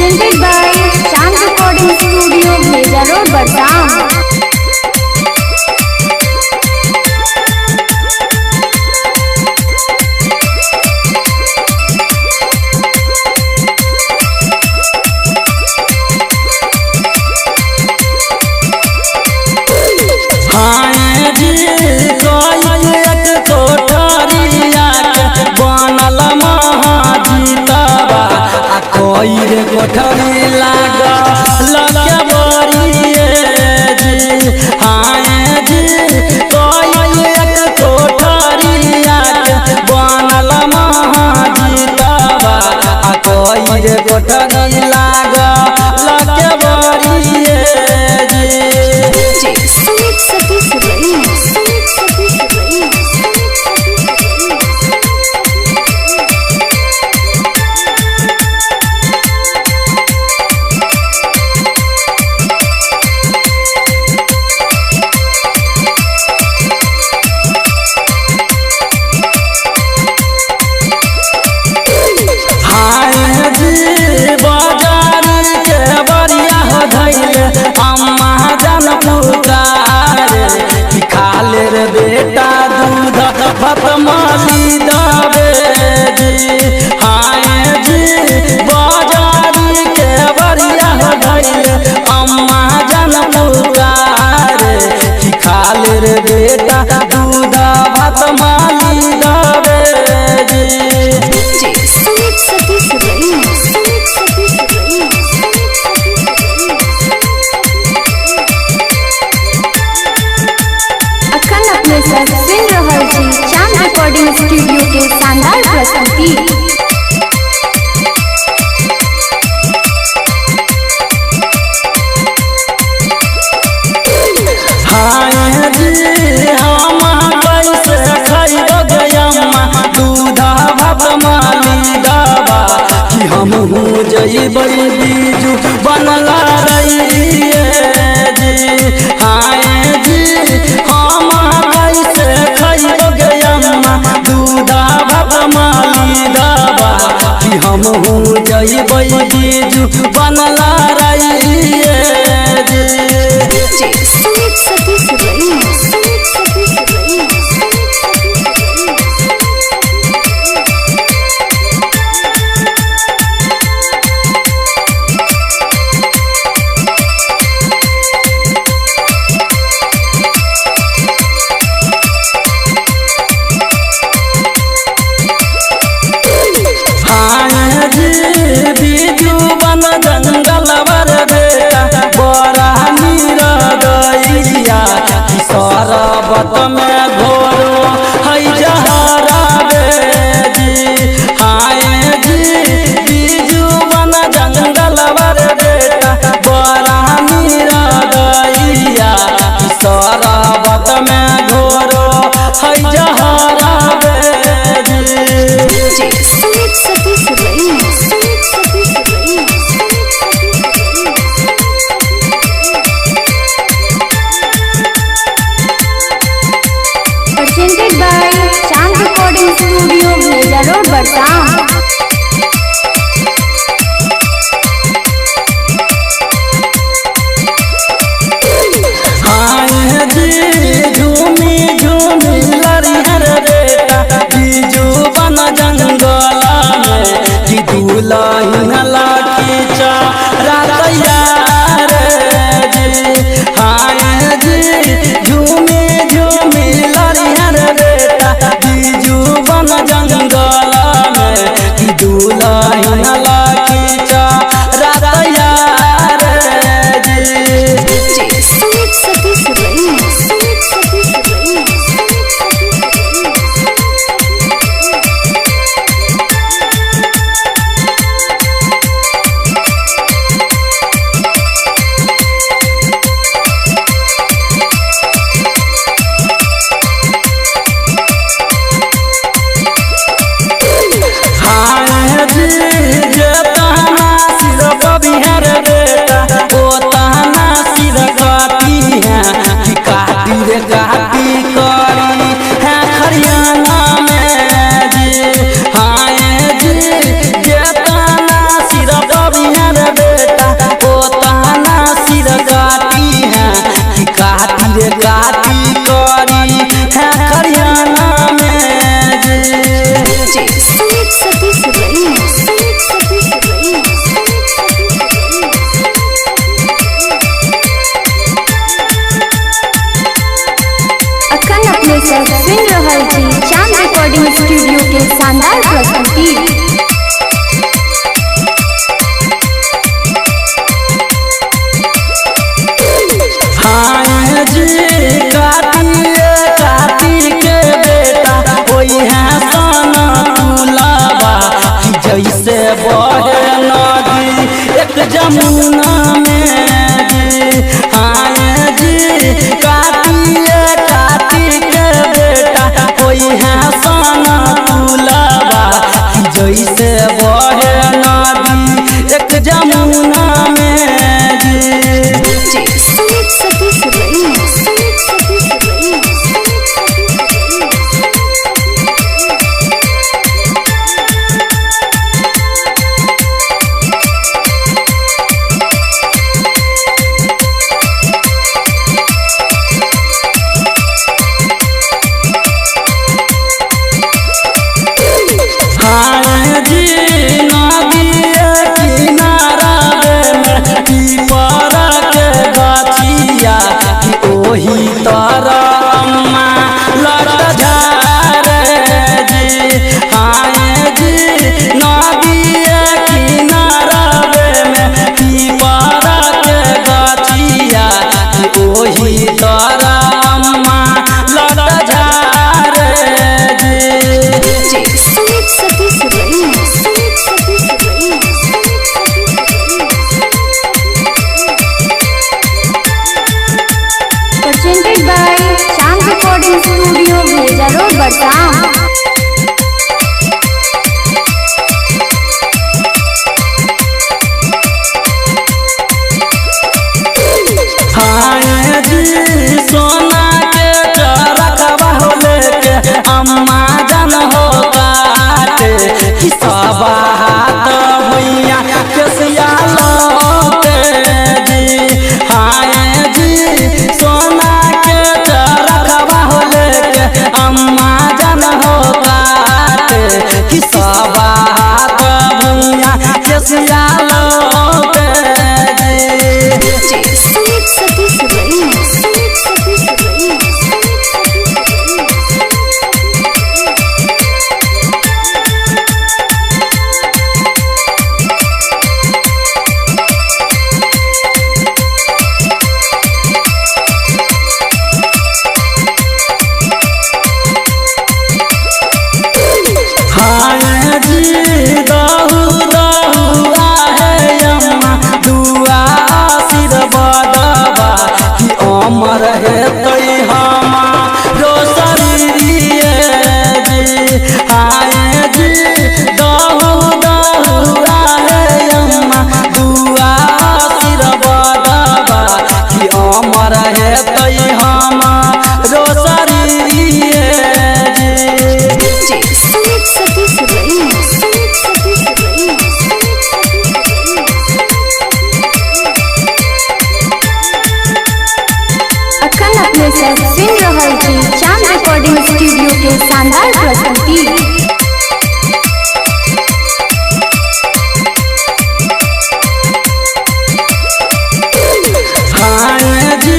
presented by Chand Recording Studio, Bheda Road, Barsam. रे कोठरी लागा लगे बरिए जी हाय जी कोई एक कोठरिया के बनल महाजीतवा आ कोई रे कोठरी लागा लगे बरिए जी सुमित सतीश रईस बेटा दूध भात माली दबे जी हाय जी बाजारी के बरिया धैले अम्मा जन पुकारे कि खाले रे बेटा दूध भात माली दबे जी सुमित सतीश रईस सुन रहल छी चांद रिकॉर्डिंग स्टूडियो के शानदार प्रस्तुति। हाय जी हम कैसे खइब गयम्मा दूध भात माली दबा कि हम हो जइबै बीजू बनला रहिए जी हाय जी हम कैसे खइब गयम्मा दूध भात माली दबा कि हम हो जइबै बीजू बनला रहिए जी सुमित सतीश रईस सरबत में घोरो है जहरा जी हाय जी बीजू बन जंगल वर बेटा बड़ा मीरा गैया सरबत में घोरो है जहरा जी सुमित सतीश रईस जमुना में जी हाँ जी काटिए काटी के बेटा कोई है साना तुलबा जैसे बहे नदी एक जमुना में जी। Presented by Chand Recording Studio, Bheja Road, Barsam। हाँ जी सोना के रखवा हो लेके अम्मा जन हो काटे कि सब हाथ भैया केसिया लोटे जी हाँ जी सोना के रखवा हो लेके अम्मा जन हो काटे कि सब हाथ भैया केसिया लोटे सुन रहल छी चांद रिकॉर्डिंग स्टूडियो के शानदार प्रस्तुति। हाँ जी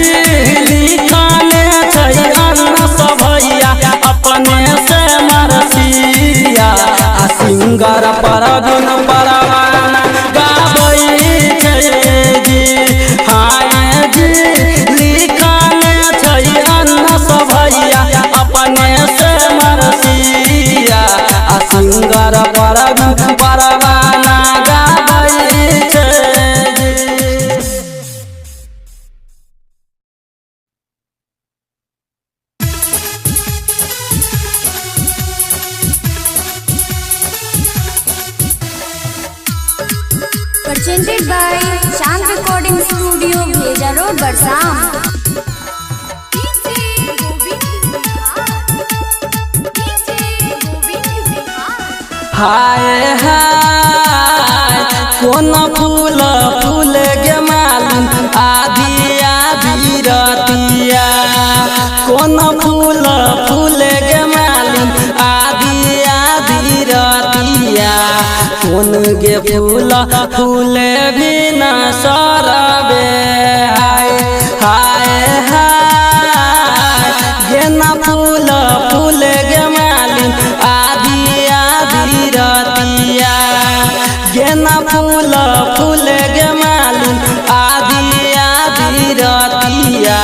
लिखाने छैन सभैया अपने से मरसिया सिंगर परगन परवाना गाबै छै जी हाँ जी लिखाने छैन सभैया अपने से मरसिया सिंगर परगन परवाना गाबै छै। Presented by Chand Recording Studio, Bheja Road, Barsam। हाय हाय कोन फूल फूल गे मालूम आधी आधी रतिया कोन फूल फूल गे मालूम आधी आधी रतिया कोन गे फूल फूल भी न सरबे हाय हाय हाय गेना फूल फूल गे मालूम आधी आधी रतिया गेना फूल फूल गे मालूम आधी आधी रतिया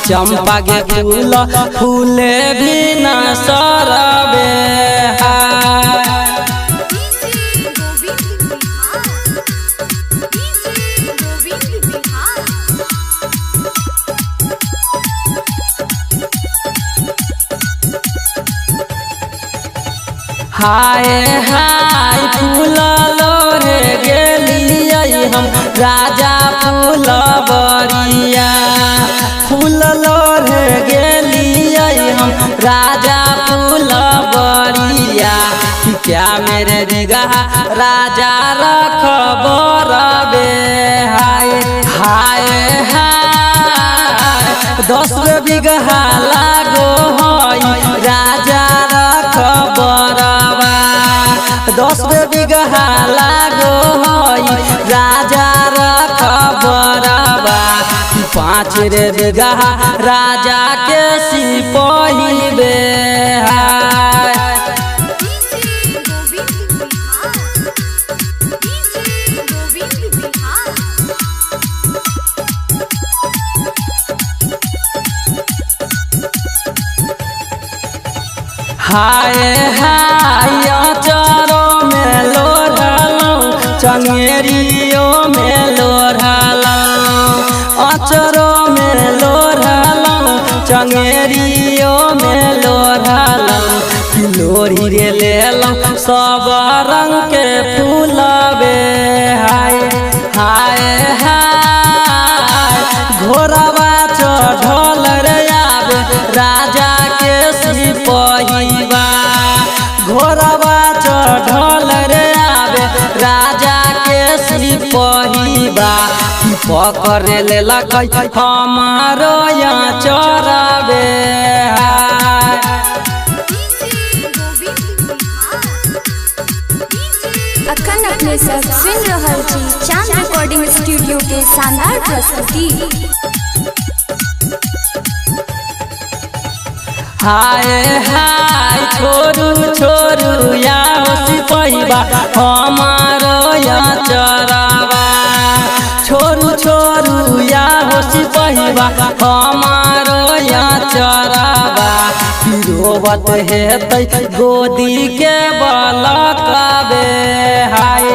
चंपा गे फूल फूल भी न सरबे हाय। हाय हाय फूल लोरे गेलियै हम राजा फूलबरिया फूल लोरे गेलियै हम राजा फूलबरिया क्या मेरे बिगहा राजा रखबर बे हाय हाय हाय 10 बिगहा लागो हई राजा रखबरवा 10 बिगहा लागो हई राजा रखबरवा 5 रे बिगहा राजा के सिपाही बे हाय हाय हाय अचरो में लोढ़लौं चंगेरियो में लोढ़लौं अचरो में लोढ़लौं चंगेरियो में लोढ़लौं लोढ़ी रे लेलौं सब रंग के फूलबे हाय हाय हाय घोड़वा चढ़ल रे आबे राजा के सिपहिबा घोड़वा चढ़ल रे आबे राजा के सिपहिबा पकड़ लेलक हमारो यहाँ चढ़बे अखन अपने सब सुन रहल छी चांद रिकॉर्डिंग स्टूडियो के शानदार प्रस्तुति। हाय हाय छोरू छोरू या सिपहिबा हमारो यहाँ चढ़बा छोरू छोरू या सिपहिबा हमारो यहाँ चढ़बा रोबत हेतै गोदी के बलकबे हाय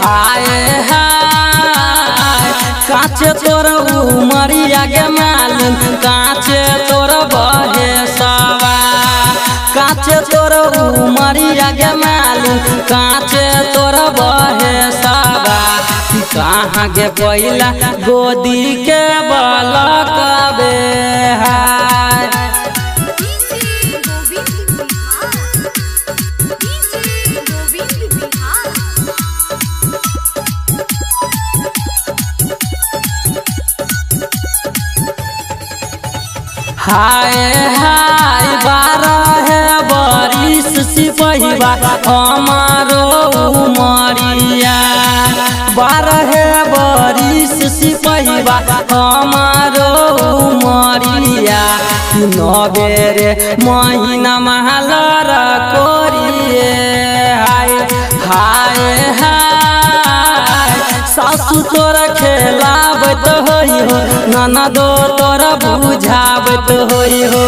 हाय हाय काचे तोर उमरिया के मालूम काचे तोर बहेसवा काचे तोर उमरिया के मालूम काचे तोर बहेसवा कहाँ के पहिला गोदी के बलकबे हाय हाय हाय 12 बरिस सिपहिबा हमारो उमरिया 12 बरिस सिपहिबा हमारो उमरिया 9 रे महीना महलर कोरिए हाय हाय हाय सासु तोर खेलाबत होई हो ननदो तोर बुझाबत होई हो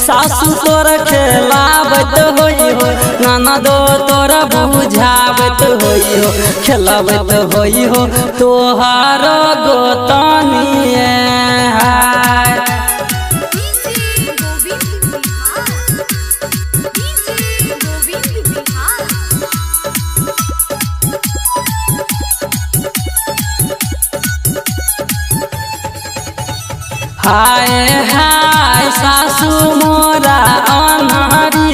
सासु तोर खेलाबत होई हो ननदो तोर बुझाबत होई हो खेलाबत होई हो तोहार गोतनिए हाय हाय हाय सासु मोरा अनहरी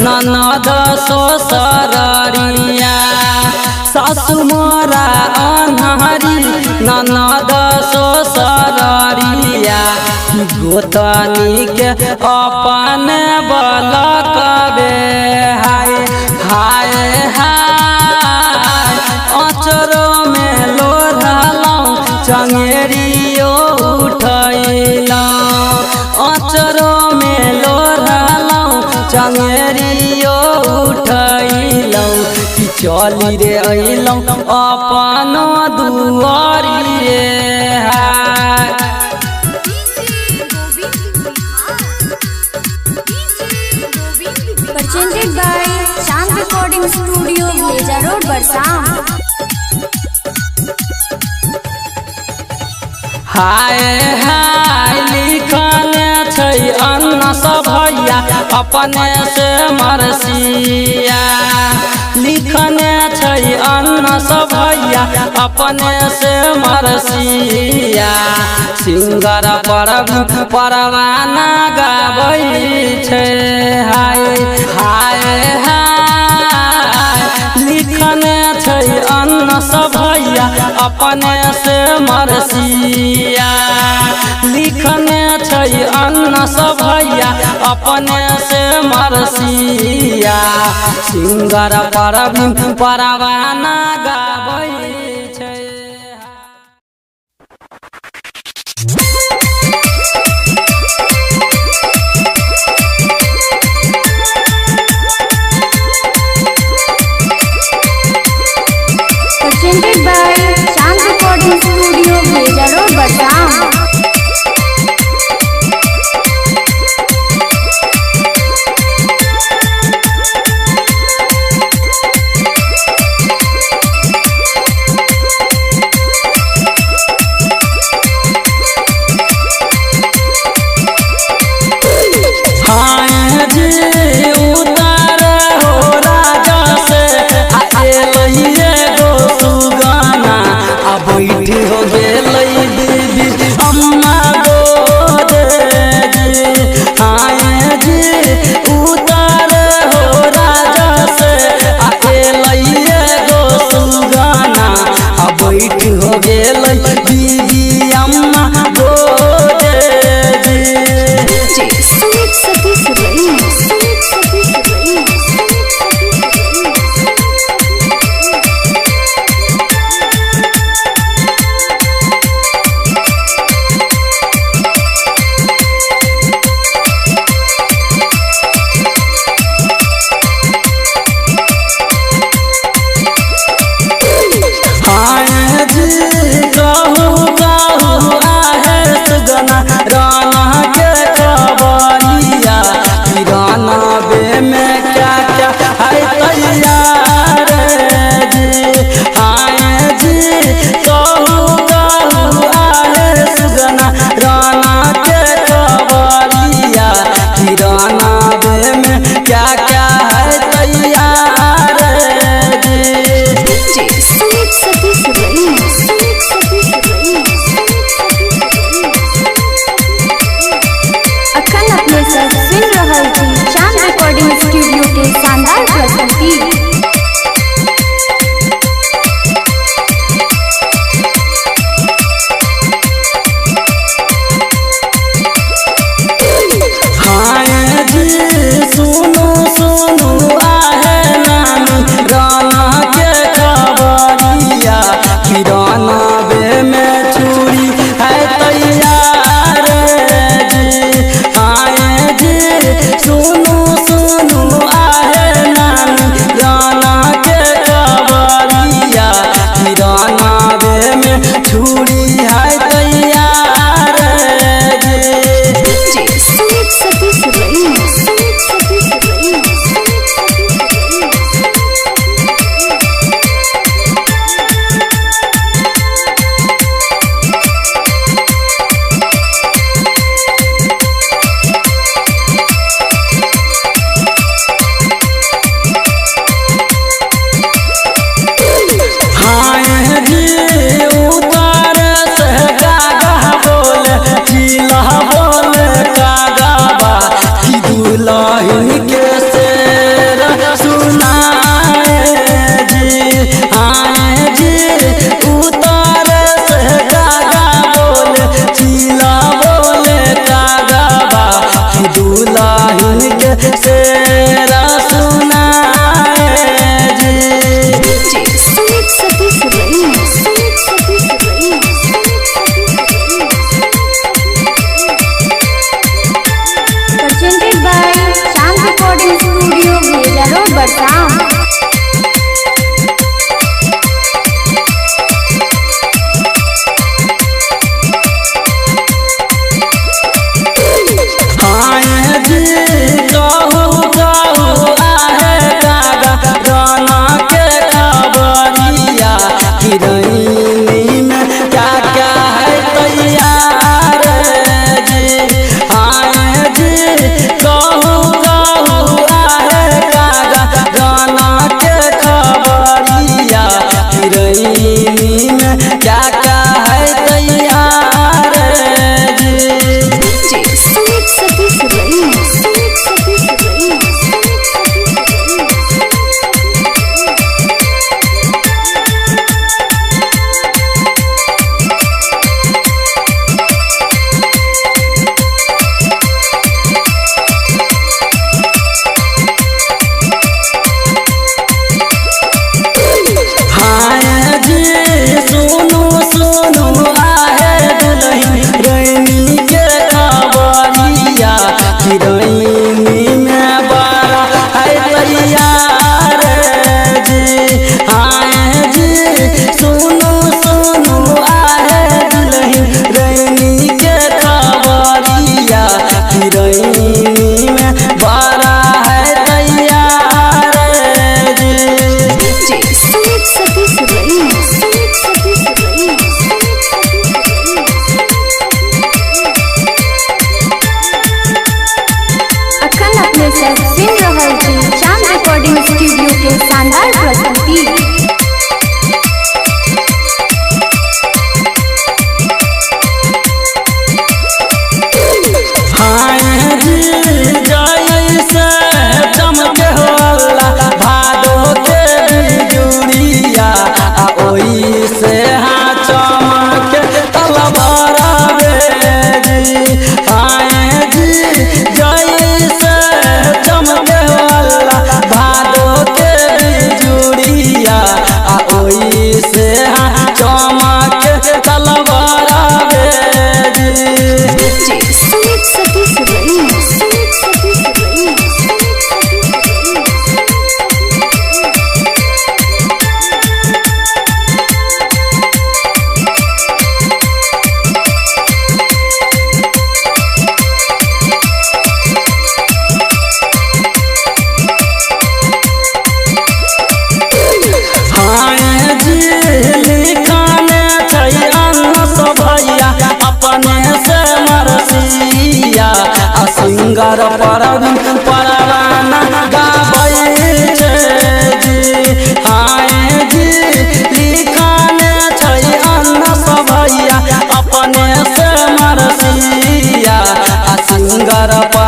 ननद ससुरिया सासु मोरा अनहरी ननद ससुरिया गोतनी के अपन बलकबे हाय हाय हाय अचरो में लोढ़लौं चंगेरियो अचरो में लोढ़लौं चंगेरियो उठैलौं चली रे अइलौं अपन दुआरिए हाय presented by Chand Recording Studio, Leja Road, Barsam। हाय हाय लिखने छै अन्न भैया अपने से मरसिया लिखने छै अन्न भैया अपने से मरसिया सिंगर परवाना गाबै छै हाय हाय हाय लिखने छै अन्न भैया अपने से मरसिया लिखने छै अन्न भैया अपने से मरसिया सिंगर परवाना गाबै छै। presented by Chand Recording Studio, Bheja Road, Barsam.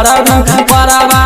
परब